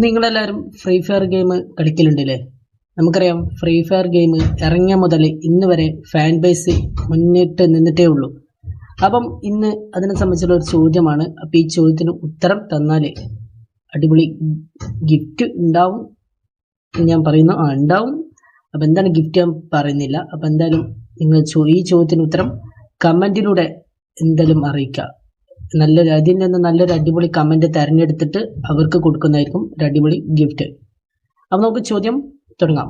നിങ്ങളെല്ലാവരും free fire game കളിക്കലുണ്ടല്ലേ? നമുക്കറിയാം free fire game ഇറങ്ങിയ മുതൽ ഇന്ന് വരെ ഫാൻ ബേസ് മുന്നിട്ട് നിന്നിട്ടേ ഉള്ളൂ. അപ്പം ഇന്ന് അതിനെ സംബന്ധിച്ചുള്ള ഒരു ചോദ്യമാണ്. അപ്പം ഈ ചോദ്യത്തിന് ഉത്തരം തന്നാൽ അടിപൊളി ഗിഫ്റ്റ് ഉണ്ടാവും ഞാൻ പറയുന്നു. ഉണ്ടാവും. അപ്പം എന്താണ് ഗിഫ്റ്റ് ഞാൻ പറയുന്നില്ല. അപ്പം എന്തായാലും നിങ്ങൾ ഈ ചോദ്യത്തിന് ഉത്തരം കമൻറ്റിലൂടെ എന്തായാലും അറിയിക്കുക. അതിൽ നിന്ന് നല്ലൊരു അടിപൊളി കമന്റ് തിരഞ്ഞെടുത്തിട്ട് അവർക്ക് കൊടുക്കുന്നതായിരിക്കും ഒരു അടിപൊളി ഗിഫ്റ്റ്. അപ്പം നമുക്ക് ചോദ്യം തുടങ്ങാം.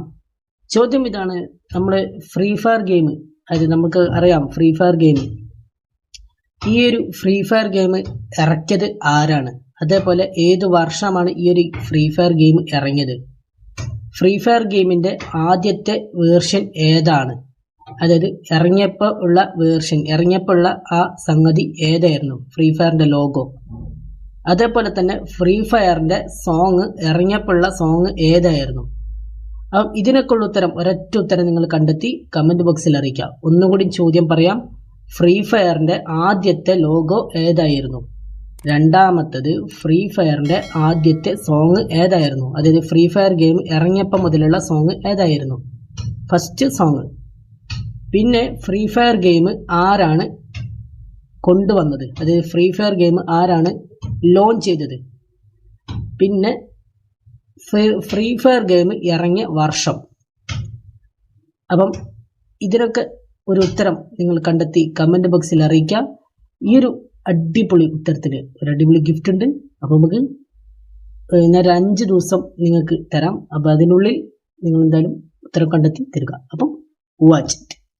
ചോദ്യം ഇതാണ്. നമ്മൾ ഫ്രീ ഫയർ ഗെയിം, അത് നമുക്ക് അറിയാം ഫ്രീ ഫയർ ഗെയിം, ഈ ഒരു ഫ്രീ ഫയർ ഗെയിം ഇറക്കിയത് ആരാണ്? അതേപോലെ ഏത് വർഷമാണ് ഈ ഒരു ഫ്രീ ഫയർ ഗെയിം ഇറങ്ങിയത്? ഫ്രീ ഫയർ ഗെയിമിന്റെ ആദ്യത്തെ വേർഷൻ ഏതാണ്? അതായത് ഇറങ്ങിയപ്പോൾ ഉള്ള വേർഷൻ, ഇറങ്ങിയപ്പോൾ ഉള്ള ആ സംഗതി ഏതായിരുന്നു? ഫ്രീ ഫയറിന്റെ ലോഗോ. അതേപോലെ തന്നെ ഫ്രീ ഫയറിന്റെ സോങ്, ഇറങ്ങിയപ്പോൾ ഉള്ള സോങ് ഏതായിരുന്നു? അപ്പം ഇതിനൊക്കെയുള്ള ഉത്തരം, ഒരൊറ്റ ഉത്തരം നിങ്ങൾ കണ്ടെത്തി കമന്റ് ബോക്സിൽ അറിയിക്കാം. ഒന്നുകൂടി ചോദ്യം പറയാം. ഫ്രീ ഫയറിന്റെ ആദ്യത്തെ ലോഗോ ഏതായിരുന്നു? രണ്ടാമത്തത്, ഫ്രീ ഫയറിന്റെ ആദ്യത്തെ സോങ് ഏതായിരുന്നു? അതായത് ഫ്രീ ഫയർ ഗെയിം ഇറങ്ങിയപ്പോൾ മുതലുള്ള സോങ് ഏതായിരുന്നു? First song. പിന്നെ ഫ്രീ ഫയർ ഗെയിം ആരാണ് കൊണ്ടുവന്നത്? അതായത് ഫ്രീ ഫയർ ഗെയിം ആരാണ് ലോഞ്ച് ചെയ്തത്? പിന്നെ ഫ്രീ ഫയർ ഗെയിം ഇറങ്ങിയ വർഷം. അപ്പം ഇതിനൊക്കെ ഒരു ഉത്തരം നിങ്ങൾ കണ്ടെത്തി കമന്റ് ബോക്സിൽ അറിയിക്കാം. ഈ ഒരു അടിപൊളി ഉത്തരത്തിന് ഒരു അടിപൊളി ഗിഫ്റ്റ് ഉണ്ട്. അപ്പം നമുക്ക് ഞാൻ 5 ദിവസം നിങ്ങൾക്ക് തരാം. അപ്പം അതിനുള്ളിൽ നിങ്ങൾ എന്തായാലും ഉത്തരം കണ്ടെത്തി തരിക. അപ്പം വാച്ച് ഇറ്റ്.